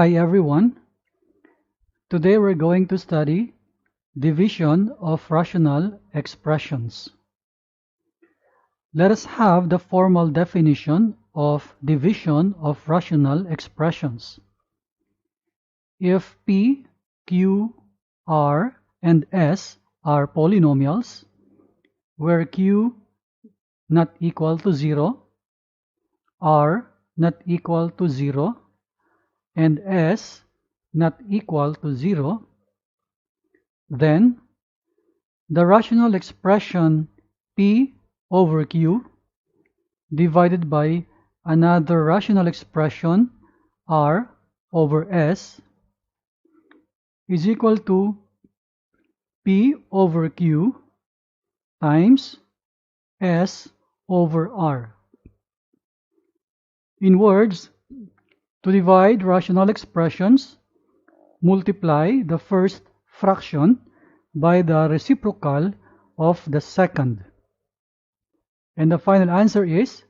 Hi everyone. Today we're going to study division of rational expressions. Let us have the formal definition of division of rational expressions. If P, Q, R, and S are polynomials, where Q not equal to 0, R not equal to 0, and S not equal to 0, then the rational expression P over Q divided by another rational expression R over S is equal to P over Q times S over R. In words, to divide rational expressions, multiply the first fraction by the reciprocal of the second. And the final answer is,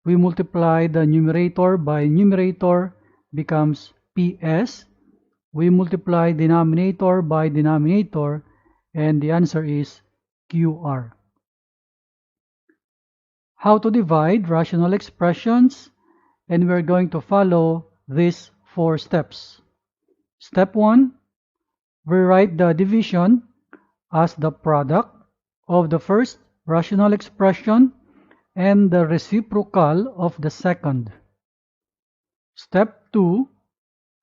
we multiply the numerator by numerator, becomes PS. We multiply denominator by denominator, and the answer is QR. How to divide rational expressions, and we're going to follow these 4 steps. Step 1, we write the division as the product of the first rational expression and the reciprocal of the second. Step 2,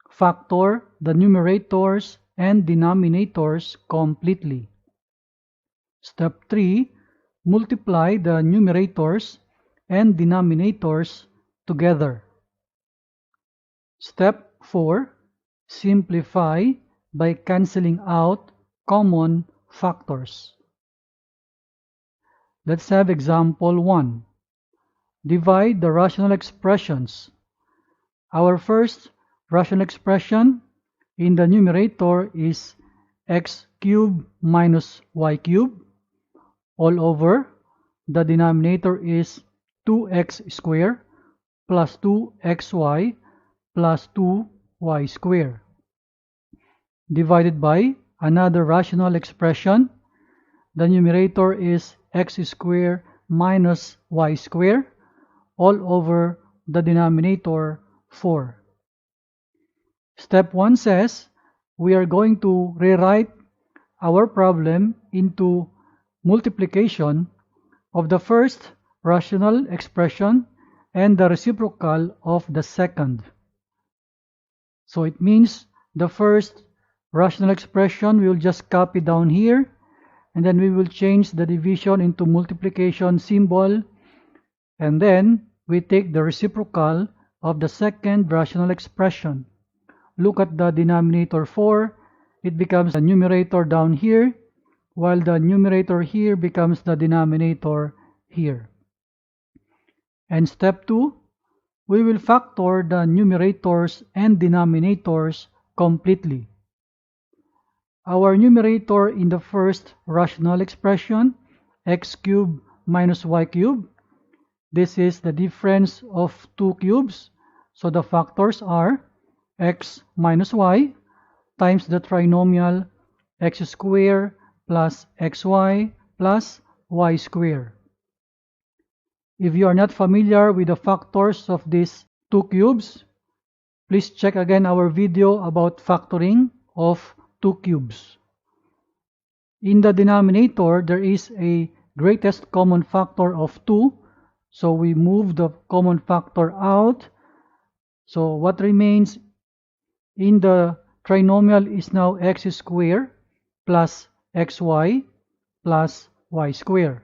factor the numerators and denominators completely. Step 3, multiply the numerators and denominators together. Step 4, simplify by cancelling out common factors. Let's have example 1. Divide the rational expressions. Our first rational expression in the numerator is x cubed minus y cubed. All over, the denominator is 2x squared plus 2xy plus 2y squared. Divided by another rational expression, the numerator is x squared minus y squared, all over the denominator 4. Step 1 says we are going to rewrite our problem into multiplication of the first rational expression and the reciprocal of the second. So it means the first rational expression we will just copy down here, and then we will change the division into multiplication symbol, and then we take the reciprocal of the second rational expression. Look at the denominator 4, it becomes the numerator down here, while the numerator here becomes the denominator here. And step 2, we will factor the numerators and denominators completely. Our numerator in the first rational expression, x cubed minus y cubed, this is the difference of 2 cubes, so the factors are x minus y times the trinomial x squared plus xy plus y squared. If you are not familiar with the factors of these 2 cubes, please check again our video about factoring of 2 cubes. In the denominator, there is a greatest common factor of 2, so we move the common factor out. So what remains in the trinomial is now x squared plus xy plus y squared.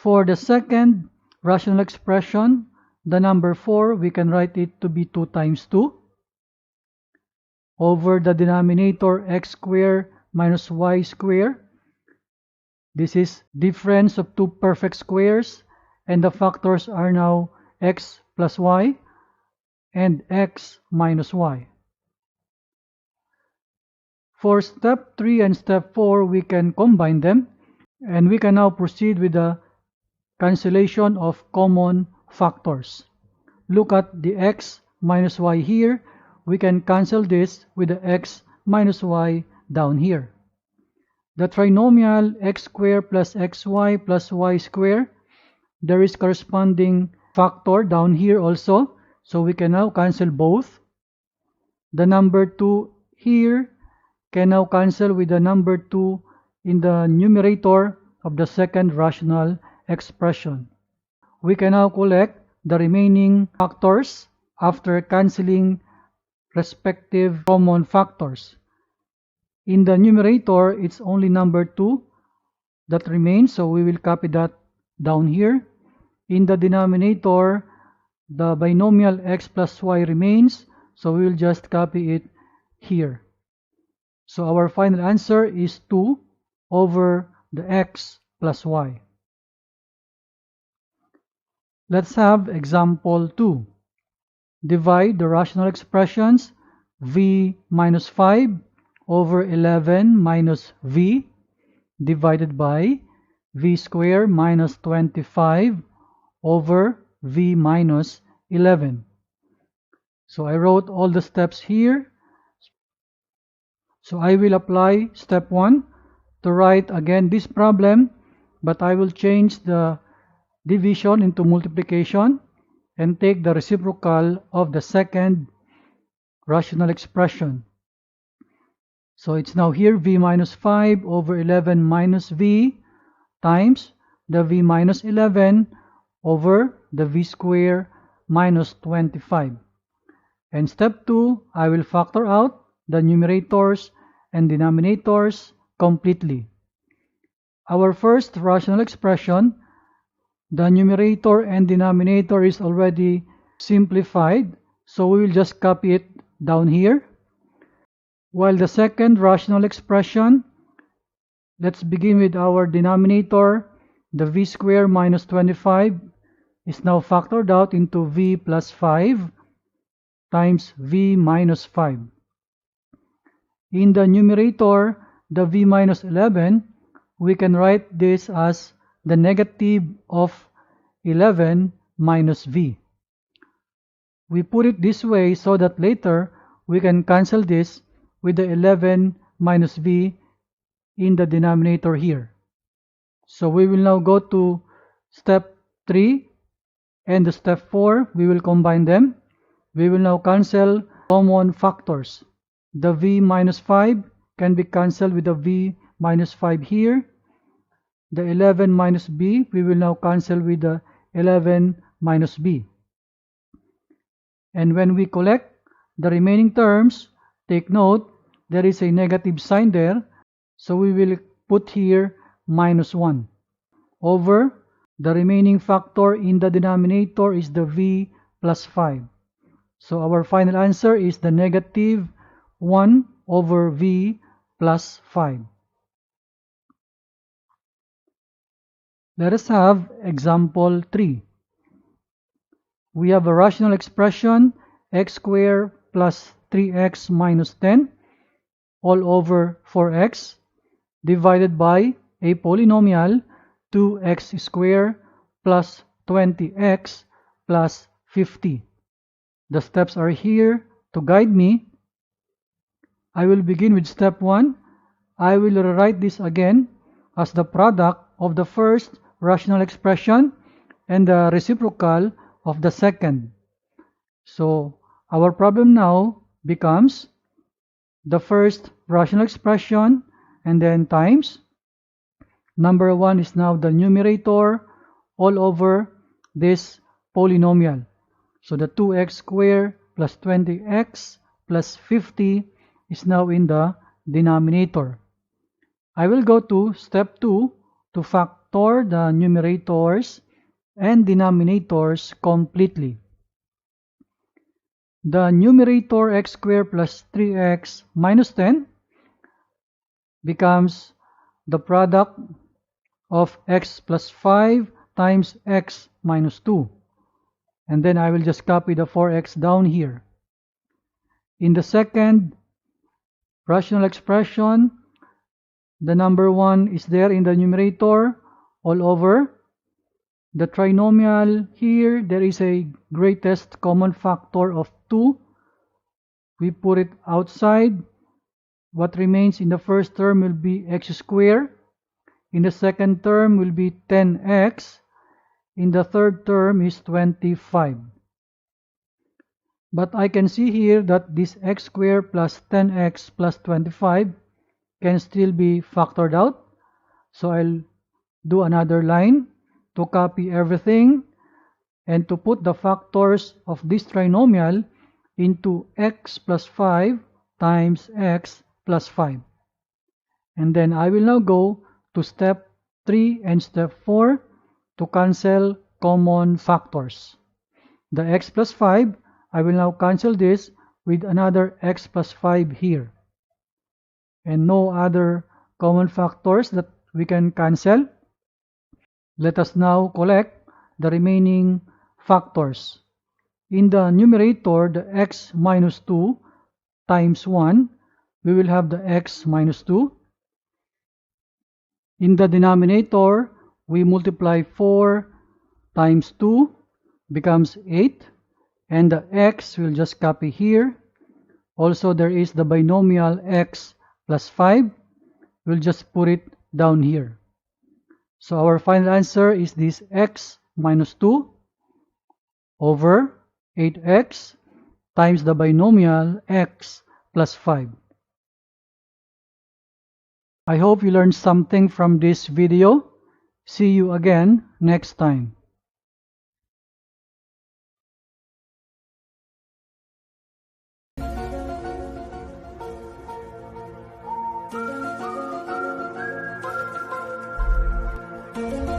For the second rational expression, the number 4, we can write it to be 2 times 2 over the denominator x squared minus y squared. This is difference of 2 perfect squares, and the factors are now x plus y and x minus y. For step 3 and step 4, we can combine them, and we can now proceed with the cancellation of common factors. Look at the x minus y here. we can cancel this with the x minus y down here. The trinomial x squared plus xy plus y squared, there is corresponding factor down here also, so we can now cancel both. The number 2 here can now cancel with the number 2 in the numerator of the second rational expression. We can now collect the remaining factors after canceling respective common factors. In the numerator, it's only number 2 that remains, so we will copy that down here. In the denominator, the binomial x plus y remains, so we will just copy it here. So our final answer is 2 over the x plus y. Let's have example 2. Divide the rational expressions v minus 5 over 11 minus v divided by v squared minus 25 over v minus 11. So I wrote all the steps here. So I will apply step 1 to write again this problem, but I will change the division into multiplication and take the reciprocal of the second rational expression. So it's now here v minus 5 over 11 minus v times the v minus 11 over the v squared minus 25. And step 2, I will factor out the numerators and denominators completely. Our first rational expression, the numerator and denominator is already simplified, so we will just copy it down here. While the second rational expression, let's begin with our denominator. The v squared minus 25 is now factored out into v plus 5 times v minus 5. In the numerator, the v minus 11, we can write this as the negative of 11 minus v. We put it this way so that later we can cancel this with the 11 minus v in the denominator here. So we will now go to step 3 and the step 4, we will combine them. We will now cancel common factors. The v minus 5 can be cancelled with the v minus 5 here. The 11 minus b, we will now cancel with the 11 minus b. And when we collect the remaining terms, take note, there is a negative sign there, so we will put here minus 1 over the remaining factor in the denominator is the v plus 5. So our final answer is the negative 1 over v plus 5. Let us have example 3. We have a rational expression x squared plus 3x minus 10 all over 4x divided by a polynomial 2x squared plus 20x plus 50. The steps are here to guide me. I will begin with step 1. I will rewrite this again as the product of the first rational expression and the reciprocal of the second. So our problem now becomes the first rational expression and then times. Number 1 is now the numerator all over this polynomial. So the 2x squared plus 20x plus 50 is now in the denominator. I will go to step 2 to factor the numerators and denominators completely. The numerator x squared plus 3x minus 10 becomes the product of x plus 5 times x minus 2. And then I will just copy the 4x down here. In the second rational expression, the number 1 is there in the numerator all over. The trinomial here, there is a greatest common factor of 2, we put it outside. What remains in the first term will be x squared. In the second term will be 10x. In the third term is 25. But I can see here that this x squared plus 10x plus 25 can still be factored out. So I'll do another line to copy everything and to put the factors of this trinomial into x plus 5 times x plus 5. And then I will now go to step 3 and step 4 to cancel common factors. The x plus 5, I will now cancel this with another x plus 5 here. And no other common factors that we can cancel. Let us now collect the remaining factors. In the numerator, the x minus 2 times 1, we will have the x minus 2. In the denominator, we multiply 4 times 2 becomes 8. And the x will just copy here. Also, there is the binomial x plus 5. We'll just put it down here. So our final answer is this x minus 2 over 8x times the binomial x plus 5. I hope you learned something from this video. See you again next time. Thank you.